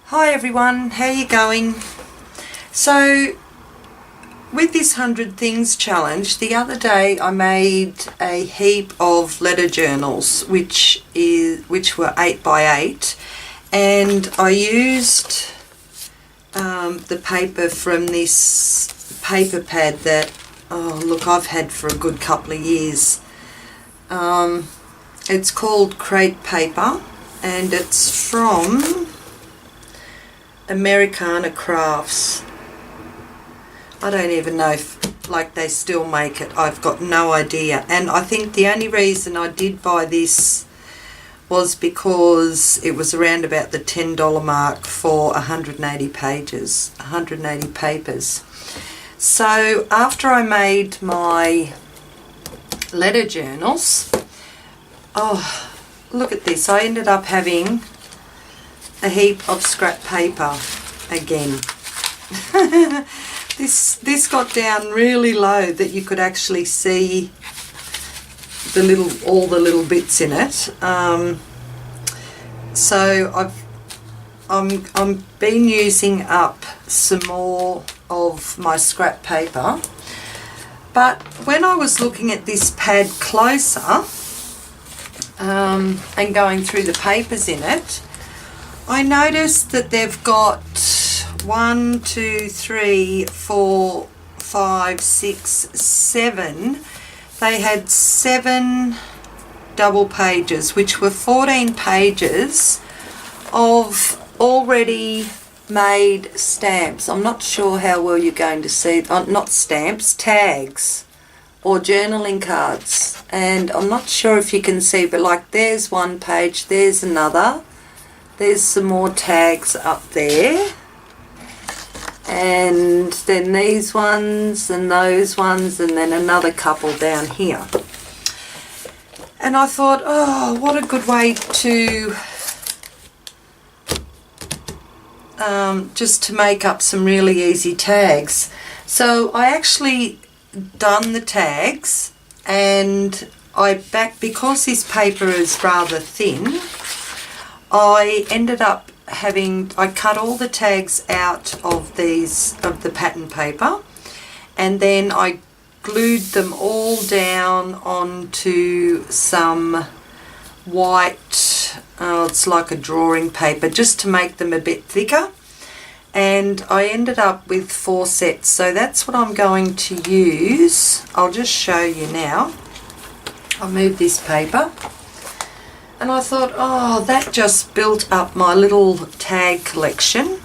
Hi everyone, how you going? So with this 100 Things challenge, the other day I made a heap of letter journals which were 8 by 8, and I used the paper from this paper pad that I've had for a good couple of years. It's called crepe paper and it's from Americana Crafts. I don't even know if they still make it. I've got no idea. And I think the only reason I did buy this was because it was around about the $10 mark for 180 pages, 180 papers. So after I made my letter journals, oh, look at this. I ended up having a heap of scrap paper again. This got down really low that you could actually see all the little bits in it. So I'm been using up some more of my scrap paper, but when I was looking at this pad closer and going through the papers in it, I noticed that they've got 1, 2, 3, 4, 5, 6, 7. They had 7 double pages, which were 14 pages of already made stamps. I'm not sure how well you're going to see, not stamps, tags or journaling cards. And I'm not sure if you can see, but there's one page, there's another. There's some more tags up there, and then these ones and those ones, and then another couple down here. And I thought, oh, what a good way to just to make up some really easy tags. So I actually done the tags, and because this paper is rather thin, I ended up I cut all the tags out of the pattern paper, and then I glued them all down onto some white, it's like a drawing paper, just to make them a bit thicker. And I ended up with 4 sets, so that's what I'm going to use. I'll just show you now. I'll move this paper. And I thought, oh, that just built up my little tag collection.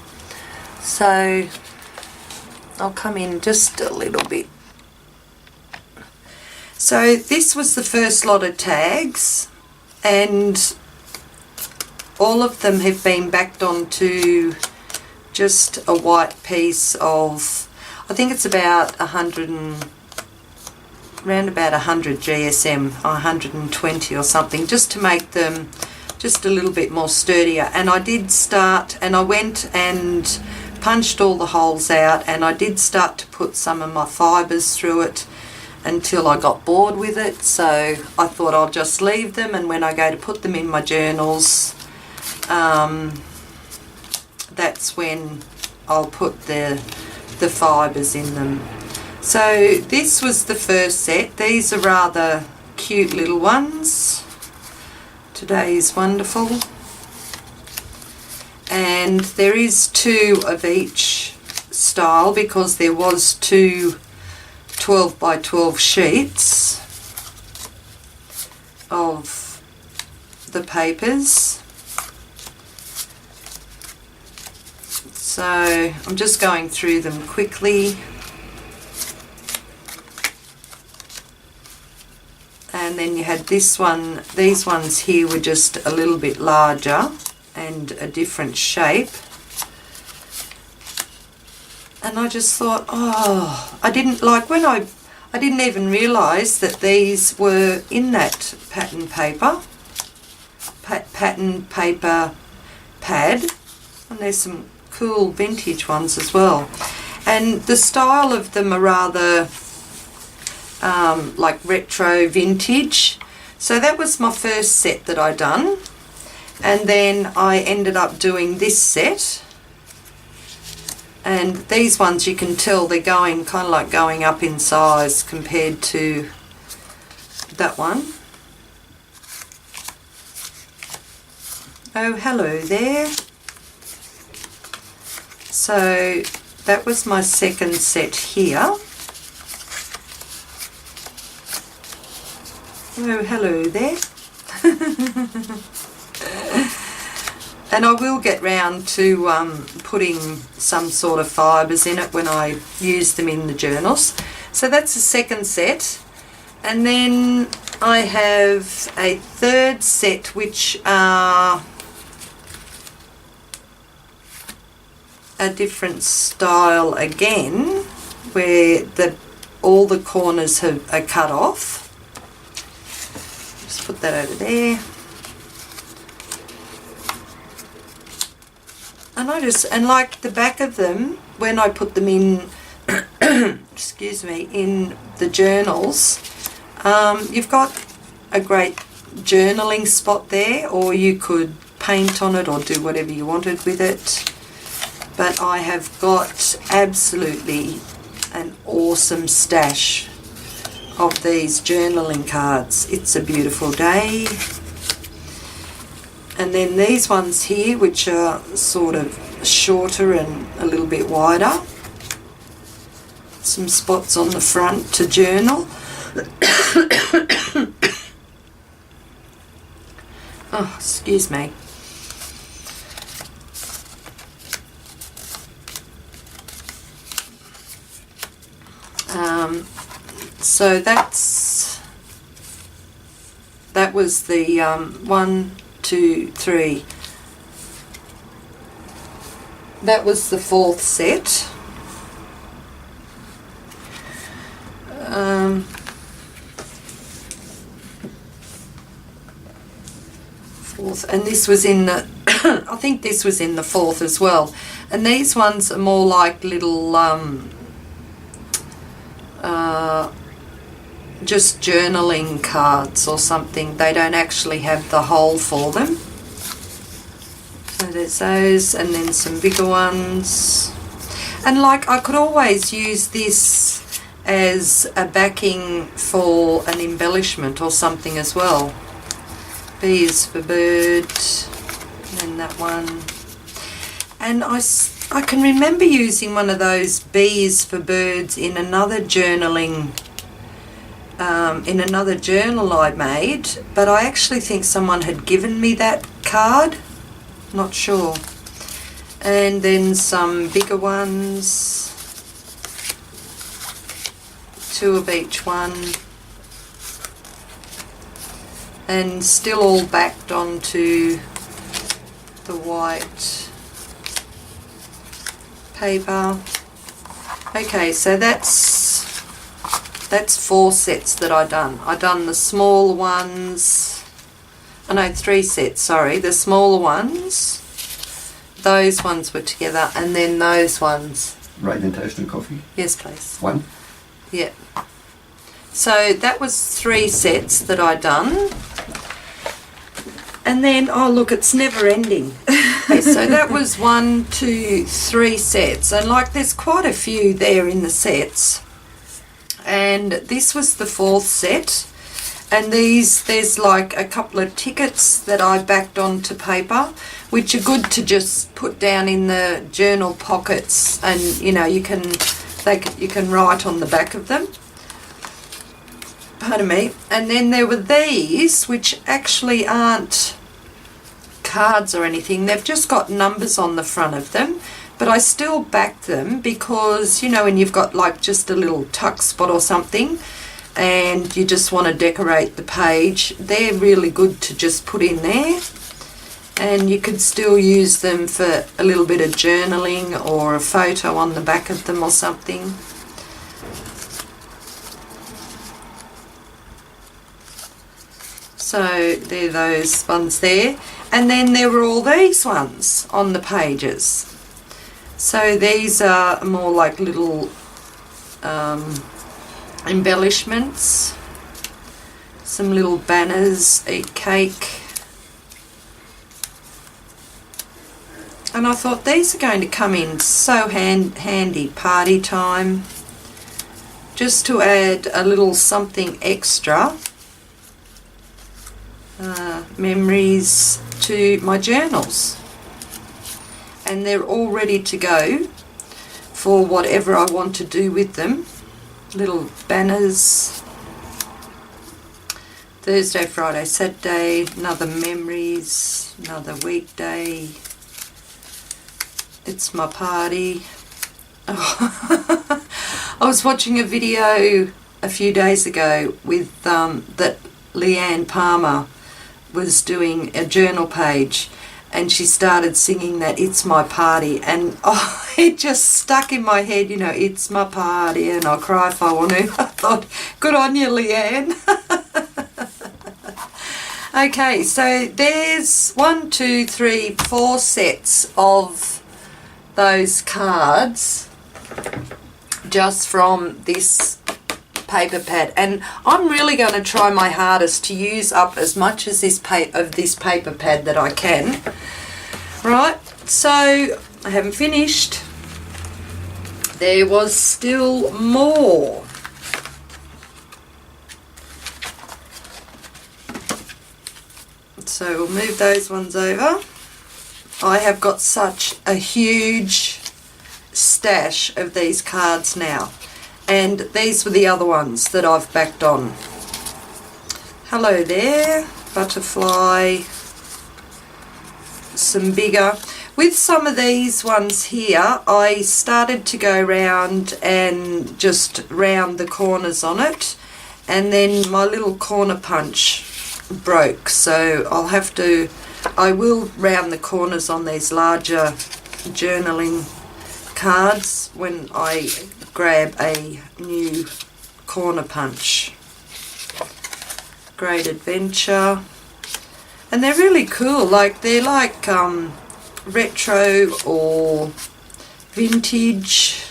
So I'll come in just a little bit. So this was the first lot of tags, and all of them have been backed onto just a white piece of, I think it's about around about 100 GSM, 120 or something, just to make them just a little bit more sturdier. And I did start, and I went and punched all the holes out, and I did start to put some of my fibres through it until I got bored with it. So I thought I'll just leave them, and when I go to put them in my journals, that's when I'll put the fibres in them. So this was the first set. These are rather cute little ones. Today's wonderful. And there is 2 of each style, because there was 2 12 by 12 sheets of the papers. So I'm just going through them quickly. And then you had this one, these ones here were just a little bit larger and a different shape. And I just thought, oh, I didn't even realise that these were in that pattern paper pad. And there's some cool vintage ones as well. And the style of them are rather like retro vintage. So that was my first set that I done, and then I ended up doing this set, And these ones you can tell they're going kind of like going up in size compared to that one. Oh, hello there. So that was my second set here. Oh, hello there. And I will get round to putting some sort of fibres in it when I use them in the journals. So that's the second set. And then I have a third set which are a different style again, where all the corners are cut off. Just put that over there. And like the back of them, when I put them in, excuse me, in the journals, you've got a great journaling spot there, or you could paint on it or do whatever you wanted with it. But I have got absolutely an awesome stash of these journaling cards. It's a beautiful day. And then these ones here, which are sort of shorter and a little bit wider. Some spots on the front to journal. Oh, excuse me. So that was the 1, 2, 3. That was the fourth set. Fourth, and this was in the I think this was in the fourth as well. And these ones are more like little just journaling cards or something. They don't actually have the hole for them. So there's those, and then some bigger ones. And like I could always use this as a backing for an embellishment or something as well. B is for bird, and then that one. And I can remember using one of those B's for birds in another journaling, in another journal I made, but I actually think someone had given me that card, not sure. And then some bigger ones, 2 of each one, and still all backed onto the white paper. Okay, so that's 4 sets that I done. I done the small ones. Oh no, 3 sets, sorry. The smaller ones, those ones were together, and then those ones. Right in toast and coffee? Yes, please. 1? Yeah. So that was 3 sets that I done. And then, oh look, it's never ending. Okay, so that was 1, 2, 3 sets. And like there's quite a few there in the sets. And this was the 4th set. And there's like a couple of tickets that I backed onto paper, which are good to just put down in the journal pockets, and you know you can write on the back of them. Pardon me. And then there were these, which actually aren't cards or anything. They've just got numbers on the front of them, but I still back them because, you know, when you've got like just a little tuck spot or something and you just want to decorate the page, they're really good to just put in there. And you could still use them for a little bit of journaling or a photo on the back of them or something. So they're those ones there. And then there were all these ones on the pages. So these are more like little embellishments. Some little banners, eat cake. And I thought these are going to come in so handy party time, just to add a little something extra, memories to my journals. And they're all ready to go for whatever I want to do with them. Little banners. Thursday, Friday, Saturday, another memories, another weekday. It's my party. Oh. I was watching a video a few days ago with that Leanne Palmer was doing a journal page, and she started singing that "It's My Party," and oh, it just stuck in my head, you know, it's my party and I'll cry if I want to. I thought, good on you, Leanne. Okay, so there's 1, 2, 3, 4 sets of those cards just from this paper pad, and I'm really going to try my hardest to use up as much as this paper pad that I can. Right, so I haven't finished. There was still more. So we'll move those ones over. I have got such a huge stash of these cards now, and these were the other ones that I've backed on. Hello there, butterfly, some bigger. With some of these ones here, I started to go round and just round the corners on it, and then my little corner punch broke, so I will round the corners on these larger journaling cards when I grab a new corner punch. Great Adventure, and they're really cool, like they're like retro or vintage.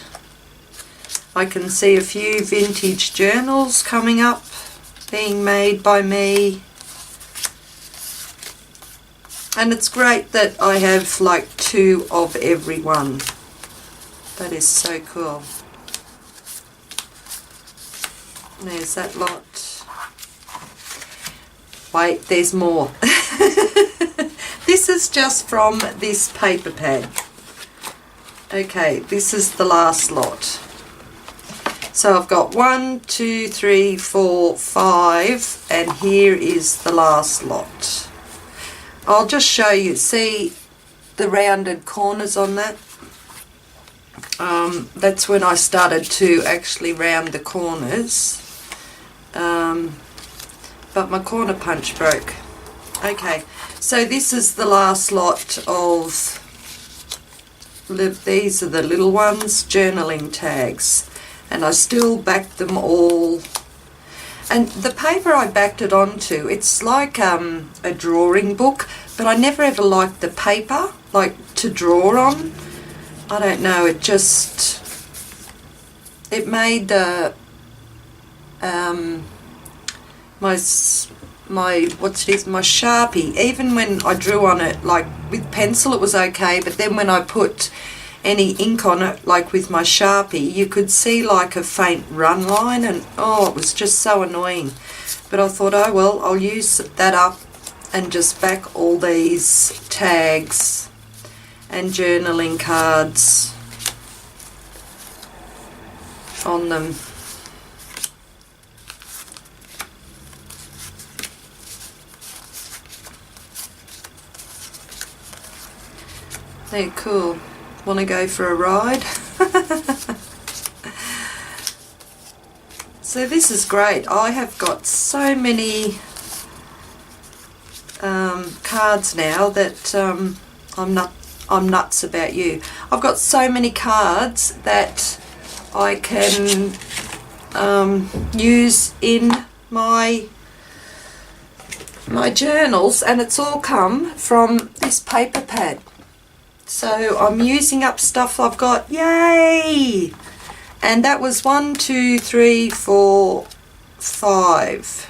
I can see a few vintage journals coming up, being made by me. And it's great that I have like 2 of every one. That is so cool. There's that lot. Wait, there's more. This is just from this paper pad. Okay, this is the last lot. So I've got 1, 2, 3, 4, 5, and here is the last lot. I'll just show you, see the rounded corners on that? That's when I started to actually round the corners, but my corner punch broke. Okay, so this is the last lot of, these are the little ones, journaling tags, and I still backed them all. And the paper I backed it onto, it's like a drawing book, but I never ever liked the paper, like to draw on. I don't know, it made my Sharpie, even when I drew on it, like with pencil it was okay, but then when I put any ink on it, like with my Sharpie, you could see like a faint run line, and oh, it was just so annoying. But I thought, oh well, I'll use that up and just back all these tags and journaling cards on them. They're cool. Want to go for a ride? So this is great. I have got so many cards now that I'm nuts about you. I've got so many cards that I can use in my journals, and it's all come from this paper pad. So I'm using up stuff I've got. Yay! And that was 1, 2, 3, 4, 5.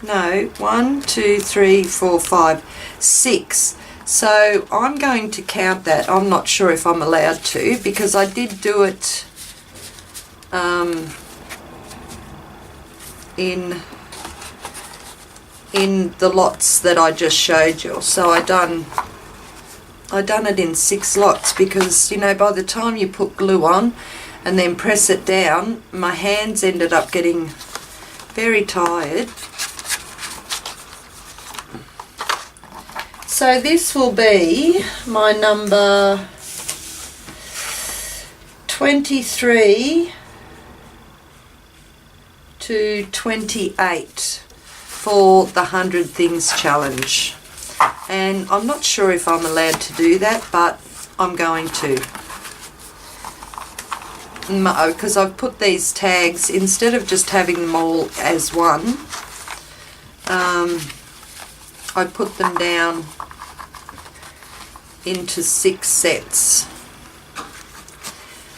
No, 1, 2, 3, 4, 5, 6. So I'm going to count that. I'm not sure if I'm allowed to, because I did do it in the lots that I just showed you. So I done it in 6 lots, because, you know, by the time you put glue on and then press it down, my hands ended up getting very tired. So this will be my number 23 to 28 for the 100 Things Challenge. And I'm not sure if I'm allowed to do that, but I'm going to. Because I've put these tags, instead of just having them all as one, I put them down into 6 sets.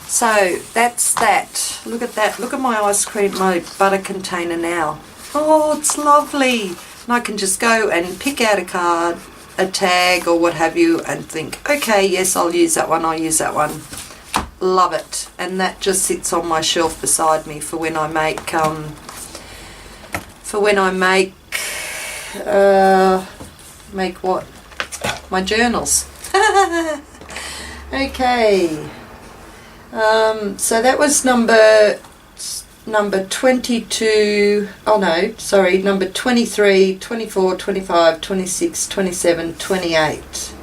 So that's that. Look at that. Look at my ice cream, my butter container now. Oh, it's lovely. And I can just go and pick out a card, a tag or what have you, and think, okay, yes, I'll use that one, I'll use that one. Love it. And that just sits on my shelf beside me for when I make make what? My journals. Okay. So that was number 22, oh no, sorry, number 23, 24, 25, 26, 27, 28.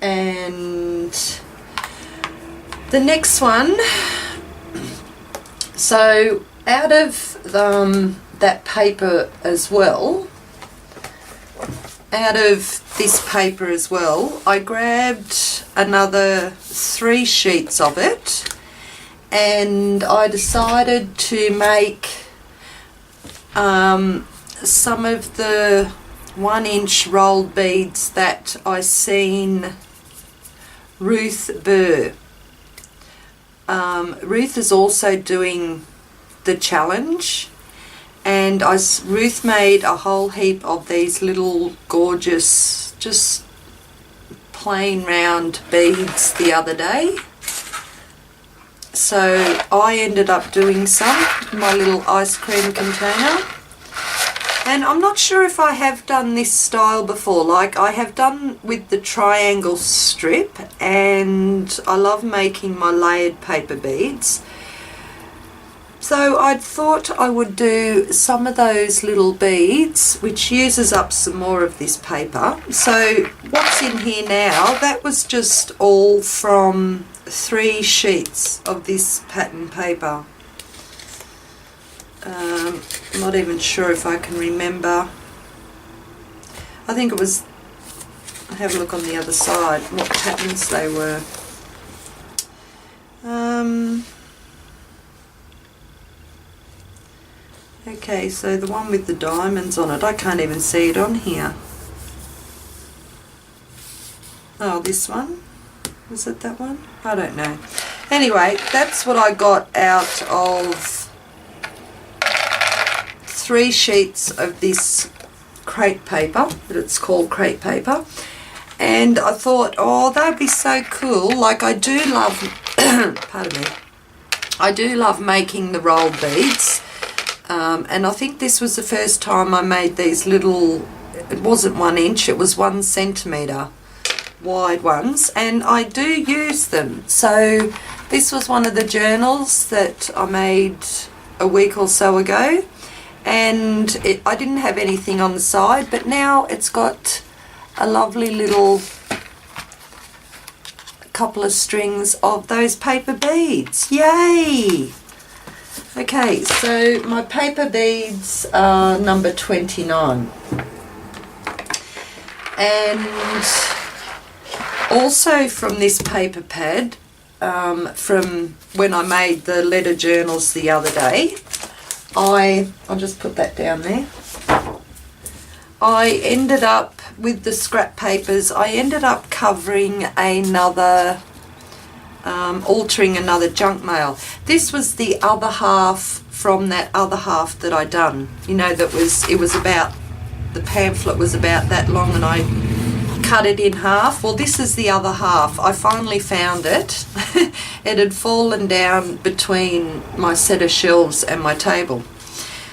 And the next one, so out of that paper as well, out of this paper as well, I grabbed another 3 sheets of it, and I decided to make some of the 1-inch rolled beads that I seen Ruth Burr. Ruth is also doing the challenge, and Ruth made a whole heap of these little gorgeous, just plain round beads the other day. So I ended up doing some in my little ice cream container. And I'm not sure if I have done this style before. Like, I have done with the triangle strip, and I love making my layered paper beads. So I thought I would do some of those little beads, which uses up some more of this paper. So what's in here now, that was just all from 3 sheets of this pattern paper. I'm not even sure if I can remember. I think it was, I'll have a look on the other side, what patterns they were. Okay, so the one with the diamonds on it, I can't even see it on here. Oh, this one? Was it that one? I don't know. Anyway, that's what I got out of 3 sheets of this crepe paper, that it's called crepe paper. And I thought, oh, that'd be so cool. Like, I do love, pardon me, I do love making the rolled beads. And I think this was the first time I made these little, it wasn't 1 inch, it was 1 centimetre wide ones, and I do use them. So this was one of the journals that I made a week or so ago, and I didn't have anything on the side, but now it's got a lovely little couple of strings of those paper beads. Yay! Okay, so my paper beads are number 29. And also from this paper pad, from when I made the letter journals the other day, I'll just put that down there. I ended up, with the scrap papers, I ended up covering another, altering another junk mail. This was the other half from that other half that I done. You know, it was about the pamphlet was about that long and I cut it in half. Well, this is the other half. I finally found it. It had fallen down between my set of shelves and my table.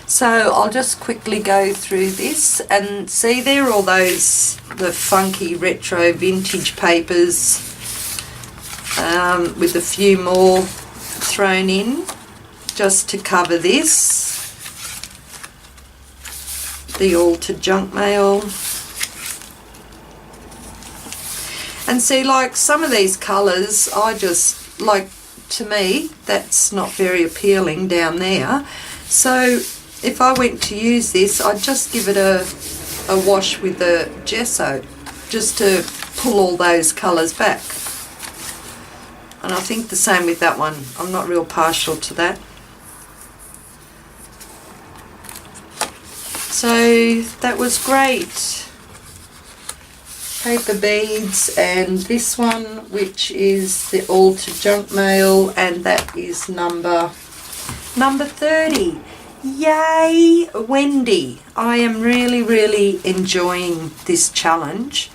So I'll just quickly go through this and see there are all those, the funky retro vintage papers with a few more thrown in just to cover this. The altered junk mail. And see, like some of these colours, I just, like, to me, that's not very appealing down there. So if I went to use this, I'd just give it a wash with the gesso, just to pull all those colours back. And I think the same with that one. I'm not real partial to that. So that was great. Paper beads, and this one, which is the altered junk mail, and that is number 30. Yay, Wendy! I am really enjoying this challenge.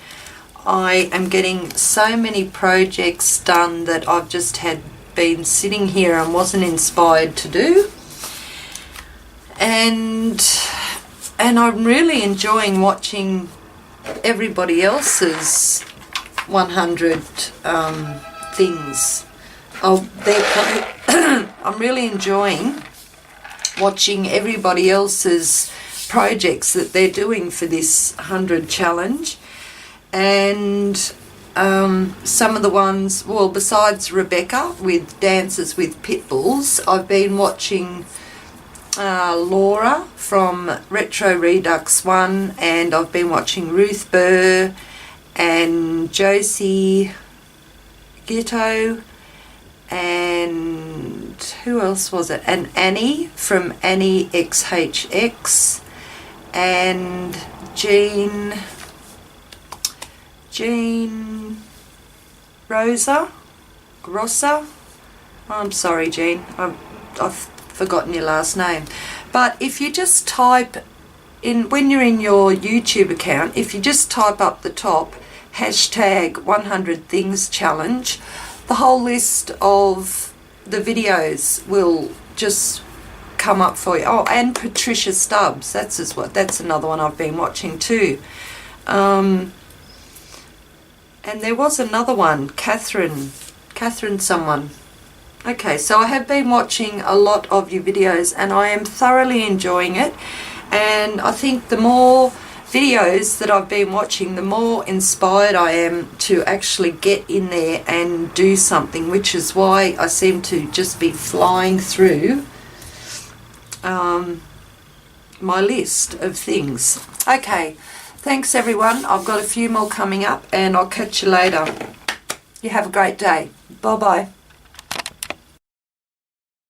I am getting so many projects done that I've just been sitting here and wasn't inspired to do, and I'm really enjoying watching everybody else's 100 things. I'm really enjoying watching everybody else's projects that they're doing for this 100 challenge, and some of the ones, well, besides Rebecca with Dances with Pitbulls, I've been watching Laura from Retro Redux 1, and I've been watching Ruth Burr and Josie Gitto, and who else was it? And Annie from Annie XHX, and Jean Rosa. I'm sorry, Jean. I've forgotten your last name. But if you just type in, when you're in your YouTube account, if you just type up the top hashtag 100 things challenge, the whole list of the videos will just come up for you. Oh, and Patricia Stubbs, that's another one I've been watching too. And there was another one, Catherine someone. Okay, so I have been watching a lot of your videos and I am thoroughly enjoying it, and I think the more videos that I've been watching, the more inspired I am to actually get in there and do something, which is why I seem to just be flying through my list of things. Okay, thanks everyone. I've got a few more coming up and I'll catch you later. You have a great day. Bye bye.